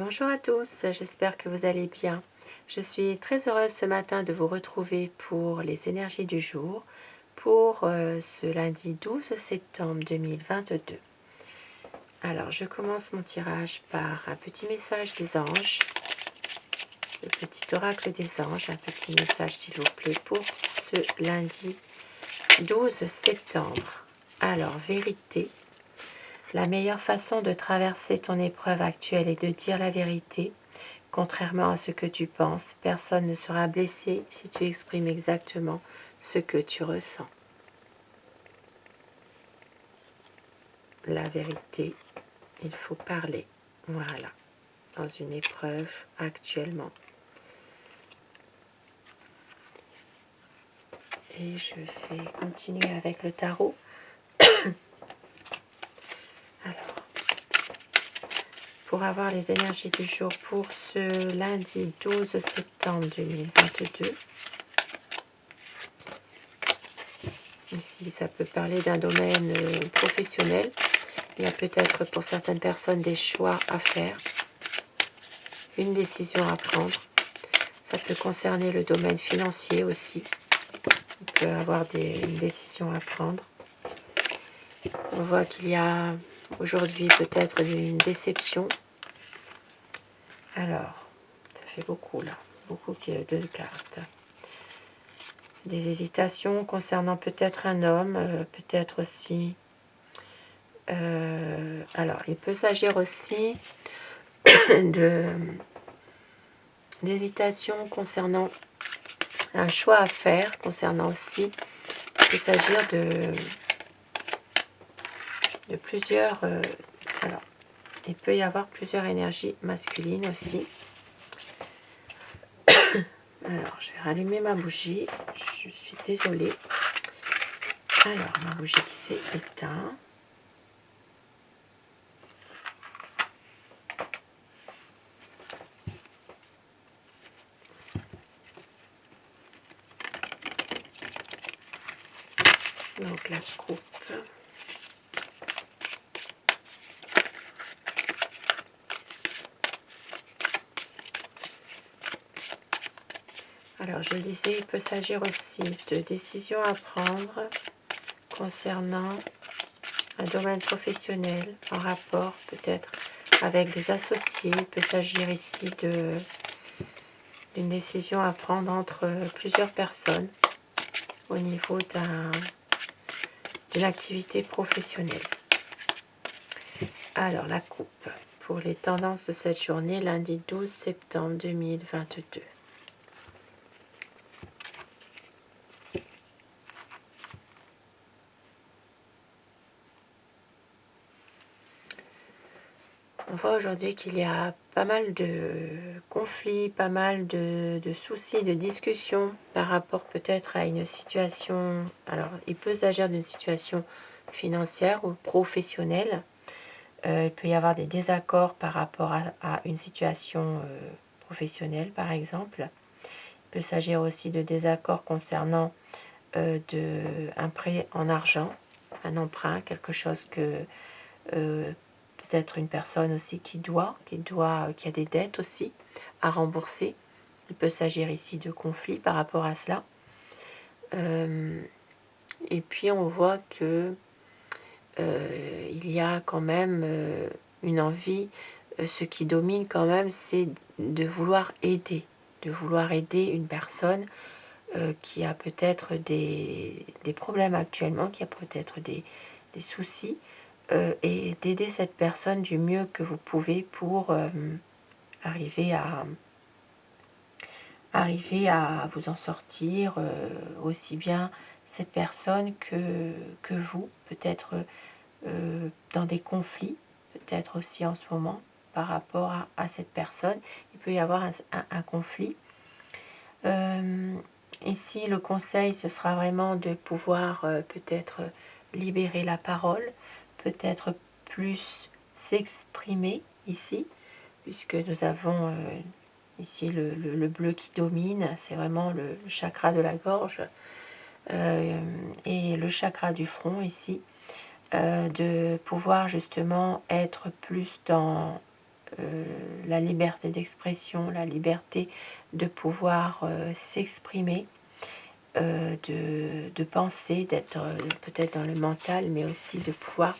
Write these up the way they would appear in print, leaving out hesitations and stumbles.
Bonjour à tous, j'espère que vous allez bien. Je suis très heureuse ce matin de vous retrouver pour les énergies du jour pour ce lundi 12 septembre 2022. Alors, je commence mon tirage par un petit message des anges, le petit oracle des anges, un petit message s'il vous plaît pour ce lundi 12 septembre. Alors, vérité. La meilleure façon de traverser ton épreuve actuelle est de dire la vérité. Contrairement à ce que tu penses, personne ne sera blessé si tu exprimes exactement ce que tu ressens. La vérité, il faut parler. Voilà, dans une épreuve actuellement. Et je vais continuer avec le tarot. Alors, pour avoir les énergies du jour pour ce lundi 12 septembre 2022. Ici, ça peut parler d'un domaine professionnel. Il y a peut-être pour certaines personnes des choix à faire, une décision à prendre. Ça peut concerner le domaine financier aussi. On peut avoir une décision à prendre. On voit qu'il y a aujourd'hui peut-être une déception. Alors, ça fait beaucoup là, beaucoup de cartes. Des hésitations concernant peut-être un homme, peut-être aussi... alors, il peut s'agir aussi d'hésitation concernant un choix à faire, concernant aussi, il peut s'agir de plusieurs... alors, il peut y avoir plusieurs énergies masculines aussi. Alors, je vais rallumer ma bougie. Je suis désolée. Alors, ma bougie qui s'est éteinte. Donc, la coupe. Alors, je le disais, il peut s'agir aussi de décisions à prendre concernant un domaine professionnel en rapport peut-être avec des associés. Il peut s'agir ici d'une décision à prendre entre plusieurs personnes au niveau d'une activité professionnelle. Alors, la coupe pour les tendances de cette journée, lundi 12 septembre 2022. On voit aujourd'hui qu'il y a pas mal de conflits, pas mal de soucis, de discussions par rapport peut-être à une situation. Alors, il peut s'agir d'une situation financière ou professionnelle. Il peut y avoir des désaccords par rapport à une situation professionnelle, par exemple. Il peut s'agir aussi de désaccords concernant un prêt en argent, un emprunt, quelque chose que peut-être une personne aussi qui a des dettes aussi à rembourser. Il peut s'agir ici de conflits par rapport à cela. Et puis on voit que il y a quand même une envie, ce qui domine quand même, c'est de vouloir aider une personne qui a peut-être des problèmes actuellement, qui a peut-être des soucis, et d'aider cette personne du mieux que vous pouvez pour arriver à vous en sortir, aussi bien cette personne que vous, peut-être dans des conflits, peut-être aussi en ce moment par rapport à cette personne. Il peut y avoir un conflit. Ici, le conseil, ce sera vraiment de pouvoir peut-être libérer la parole, peut-être plus s'exprimer ici, puisque nous avons ici le bleu qui domine, c'est vraiment le chakra de la gorge et le chakra du front ici, de pouvoir justement être plus dans la liberté d'expression, la liberté de pouvoir s'exprimer, de penser, d'être peut-être dans le mental, mais aussi de pouvoir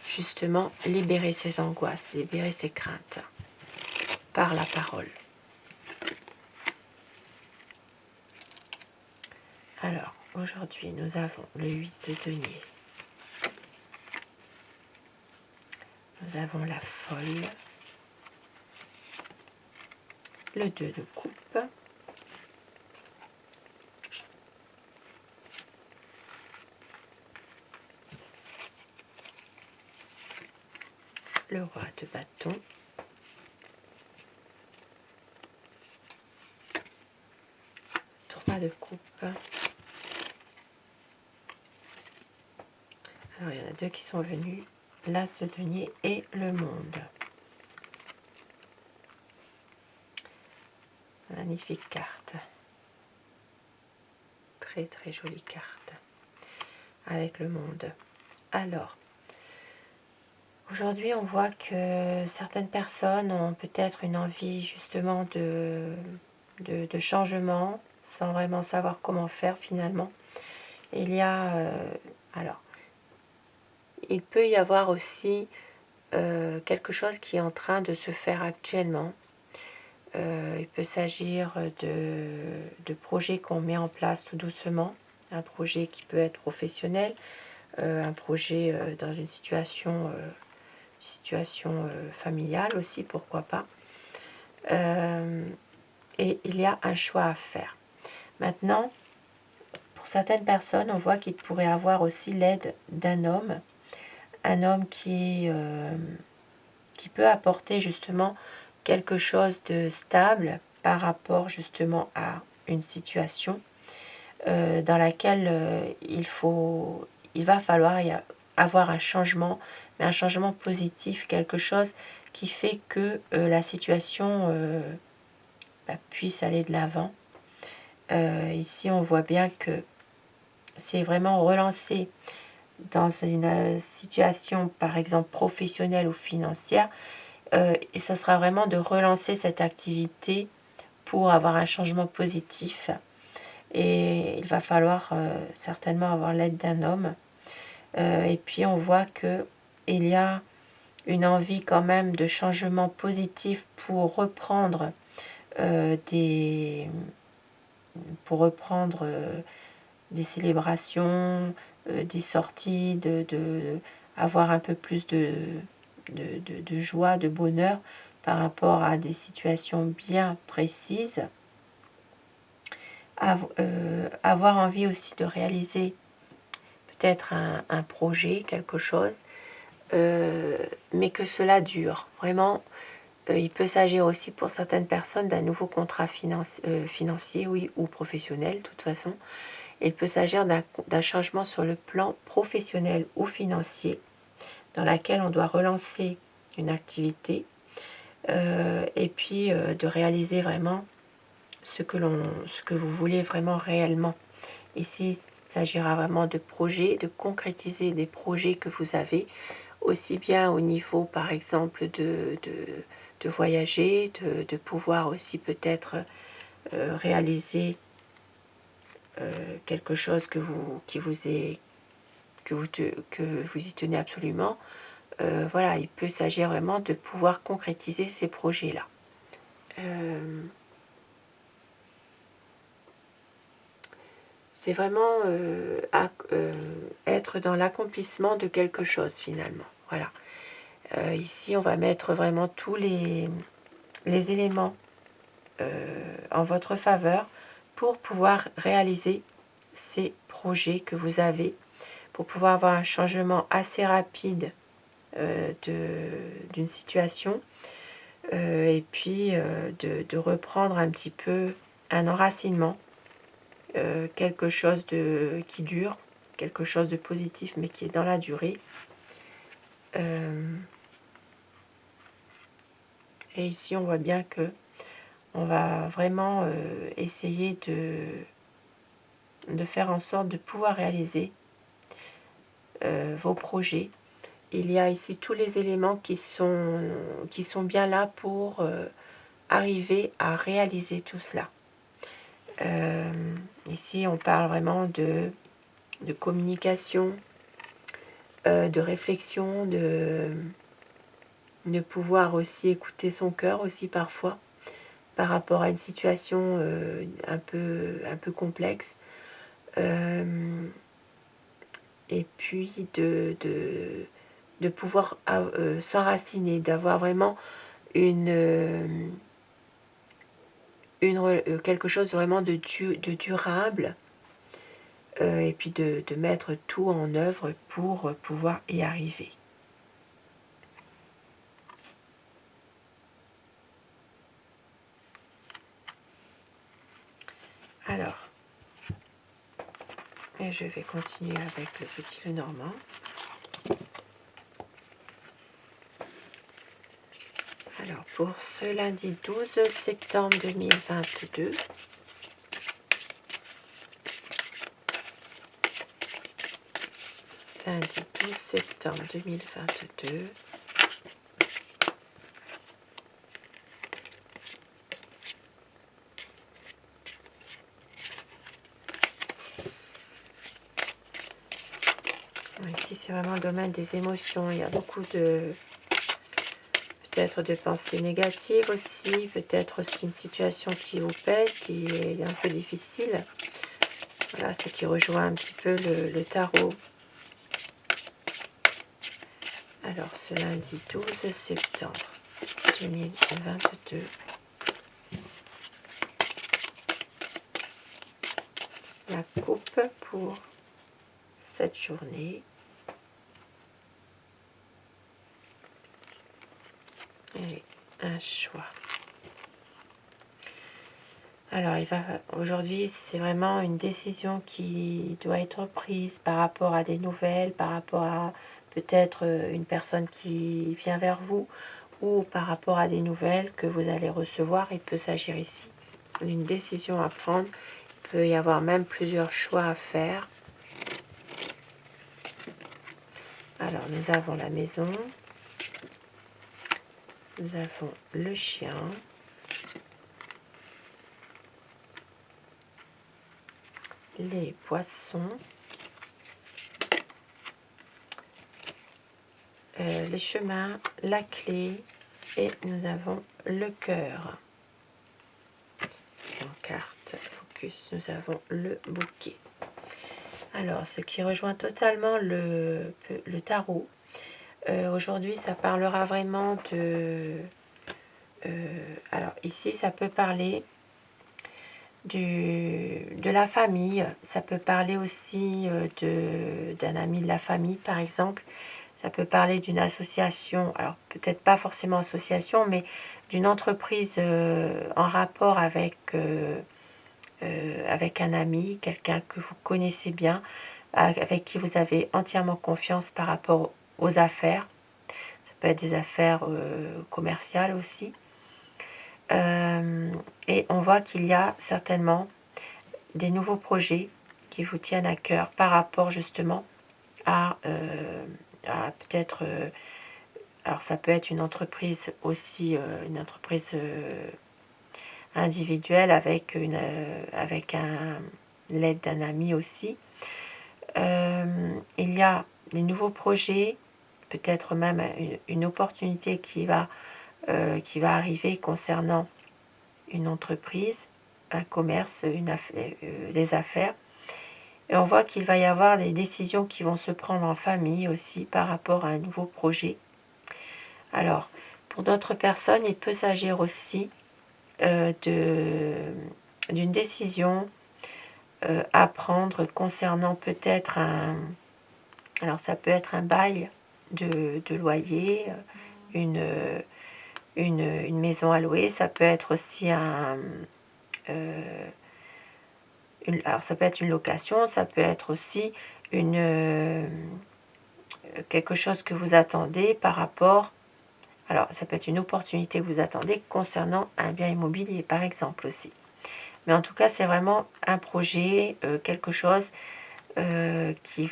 justement libérer ses angoisses, libérer ses craintes par la parole. Alors, aujourd'hui, nous avons le 8 de denier. Nous avons la folle, le 2 de coupe, le roi de bâton, de coupe. Alors il y en a deux qui sont venus, l'as de denier et le monde. Magnifique carte. Très très jolie carte. Avec le monde. Alors, aujourd'hui on voit que certaines personnes ont peut-être une envie justement de changement, sans vraiment savoir comment faire finalement. Il y a, alors, il peut y avoir aussi quelque chose qui est en train de se faire actuellement. Il peut s'agir de projets qu'on met en place tout doucement, un projet qui peut être professionnel, un projet dans une situation familiale aussi, pourquoi pas. Et il y a un choix à faire. Maintenant, pour certaines personnes, on voit qu'il pourrait avoir aussi l'aide d'un homme, un homme qui peut apporter justement quelque chose de stable par rapport justement à une situation dans laquelle il va falloir avoir un changement, mais un changement positif, quelque chose qui fait que la situation puisse aller de l'avant. Ici, on voit bien que c'est vraiment relancé dans une situation, par exemple, professionnelle ou financière, et ça sera vraiment de relancer cette activité pour avoir un changement positif. Et il va falloir certainement avoir l'aide d'un homme. Et puis, on voit qu'il y a une envie quand même de changement positif pour reprendre des célébrations, des sorties, avoir un peu plus de joie, de bonheur par rapport à des situations bien précises. Avoir envie aussi de réaliser peut-être un projet, quelque chose, mais que cela dure. Vraiment, il peut s'agir aussi pour certaines personnes d'un nouveau contrat financier, oui, ou professionnel, de toute façon. Il peut s'agir d'un changement sur le plan professionnel ou financier, dans laquelle on doit relancer une activité, et puis de réaliser vraiment ce que vous voulez vraiment réellement. Ici, il s'agira vraiment de projets, de concrétiser des projets que vous avez, aussi bien au niveau, par exemple, de voyager, de pouvoir aussi peut-être réaliser quelque chose que vous y tenez absolument. Voilà, il peut s'agir vraiment de pouvoir concrétiser ces projets-là. C'est vraiment être dans l'accomplissement de quelque chose finalement. Voilà. Ici, on va mettre vraiment tous les éléments en votre faveur pour pouvoir réaliser ces projets que vous avez, pour pouvoir avoir un changement assez rapide d'une situation, et puis de reprendre un petit peu un enracinement, quelque chose qui dure, quelque chose de positif mais qui est dans la durée. Et ici on voit bien que on va vraiment essayer de faire en sorte de pouvoir réaliser vos projets il y a ici tous les éléments qui sont bien là pour arriver à réaliser tout cela. Ici, on parle vraiment de communication, de réflexion, de pouvoir aussi écouter son cœur aussi parfois par rapport à une situation un peu complexe. Et puis de pouvoir s'enraciner, d'avoir vraiment quelque chose vraiment de durable, et puis de mettre tout en œuvre pour pouvoir y arriver. Alors, et je vais continuer avec le petit Lenormand. Alors, pour ce lundi 12 septembre 2022, lundi 12 septembre 2022, ici c'est vraiment le domaine des émotions. Il y a beaucoup de peut-être de pensées négatives aussi, peut-être aussi une situation qui vous pèse, qui est un peu difficile. Voilà, ce qui rejoint un petit peu le tarot. Alors, ce lundi 12 septembre 2022, la coupe pour cette journée. Et un choix. Alors, aujourd'hui, c'est vraiment une décision qui doit être prise par rapport à des nouvelles, par rapport à peut-être une personne qui vient vers vous, ou par rapport à des nouvelles que vous allez recevoir. Il peut s'agir ici d'une décision à prendre. Il peut y avoir même plusieurs choix à faire. Alors, nous avons la maison. Nous avons le chien. Les poissons. Les chemins, la clé. Et nous avons le cœur. En carte focus, nous avons le bouquet. Alors, ce qui rejoint totalement le tarot. Aujourd'hui, ça parlera vraiment de... alors, ici, ça peut parler de la famille. Ça peut parler aussi d'un ami de la famille, par exemple. Ça peut parler d'une association. Alors, peut-être pas forcément association, mais d'une entreprise en rapport avec un ami, quelqu'un que vous connaissez bien, avec qui vous avez entièrement confiance par rapport aux affaires. Ça peut être des affaires commerciales aussi. Et on voit qu'il y a certainement des nouveaux projets qui vous tiennent à cœur par rapport justement à peut-être... alors ça peut être une entreprise aussi, une entreprise individuelle avec l'aide d'un ami aussi. Il y a des nouveaux projets, peut-être même une opportunité qui va arriver concernant une entreprise, un commerce, les affaires. Et on voit qu'il va y avoir des décisions qui vont se prendre en famille aussi par rapport à un nouveau projet. Alors, pour d'autres personnes, il peut s'agir aussi d'une décision à prendre concernant peut-être alors ça peut être un bail de loyer, une maison à louer, ça peut être aussi alors ça peut être une location, ça peut être aussi quelque chose que vous attendez par rapport, alors ça peut être une opportunité que vous attendez concernant un bien immobilier par exemple aussi. Mais en tout cas, c'est vraiment un projet, quelque chose qui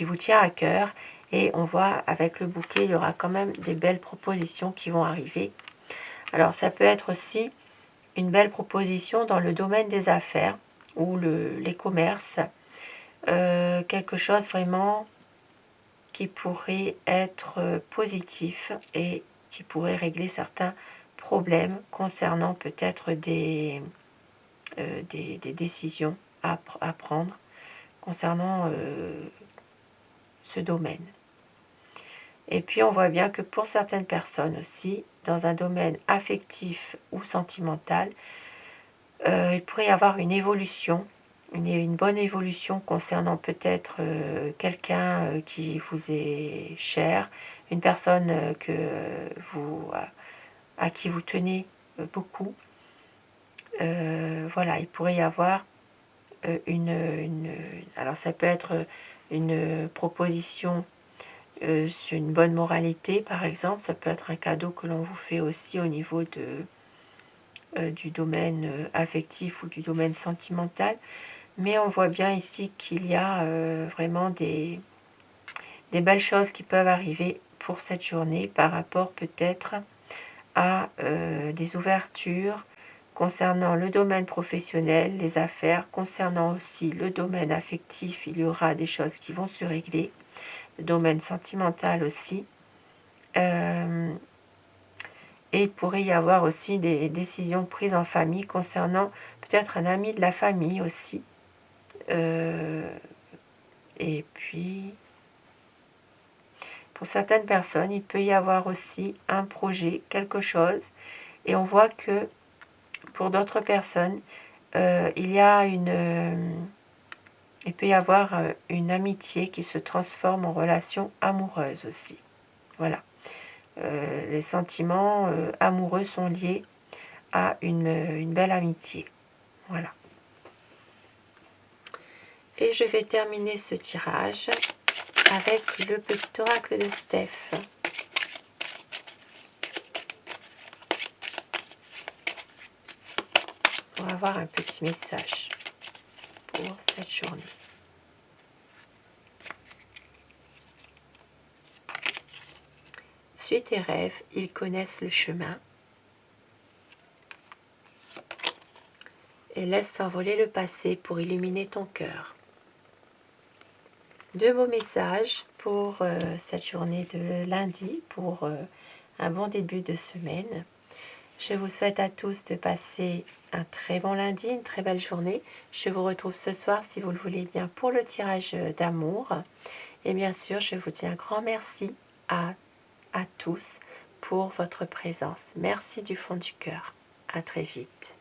vous tient à cœur Et on voit avec le bouquet, il y aura quand même des belles propositions qui vont arriver. Alors ça peut être aussi une belle proposition dans le domaine des affaires ou les commerces. Quelque chose vraiment qui pourrait être positif et qui pourrait régler certains problèmes concernant peut-être des décisions à prendre concernant ce domaine. Et puis on voit bien que pour certaines personnes aussi, dans un domaine affectif ou sentimental, il pourrait y avoir une évolution, une bonne évolution concernant peut-être quelqu'un qui vous est cher, une personne à qui vous tenez beaucoup. Voilà, il pourrait y avoir alors ça peut être une proposition sur une bonne moralité, par exemple. Ça peut être un cadeau que l'on vous fait aussi au niveau du domaine affectif ou du domaine sentimental. Mais on voit bien ici qu'il y a vraiment des belles choses qui peuvent arriver pour cette journée par rapport peut-être à des ouvertures concernant le domaine professionnel, les affaires, concernant aussi le domaine affectif, il y aura des choses qui vont se régler, le domaine sentimental aussi. Et il pourrait y avoir aussi des décisions prises en famille concernant peut-être un ami de la famille aussi. Et puis, pour certaines personnes, il peut y avoir aussi un projet, quelque chose. Et on voit que pour d'autres personnes, il peut y avoir une amitié qui se transforme en relation amoureuse aussi. Voilà. Les sentiments amoureux sont liés à une belle amitié. Voilà. Et je vais terminer ce tirage avec le petit oracle de Steph. Pour avoir un petit message pour cette journée. Suis tes rêves, ils connaissent le chemin. Et laisse s'envoler le passé pour illuminer ton cœur. Deux beaux messages pour cette journée de lundi, pour un bon début de semaine. Je vous souhaite à tous de passer un très bon lundi, une très belle journée. Je vous retrouve ce soir, si vous le voulez bien, pour le tirage d'amour. Et bien sûr, je vous dis un grand merci à tous pour votre présence. Merci du fond du cœur. À très vite.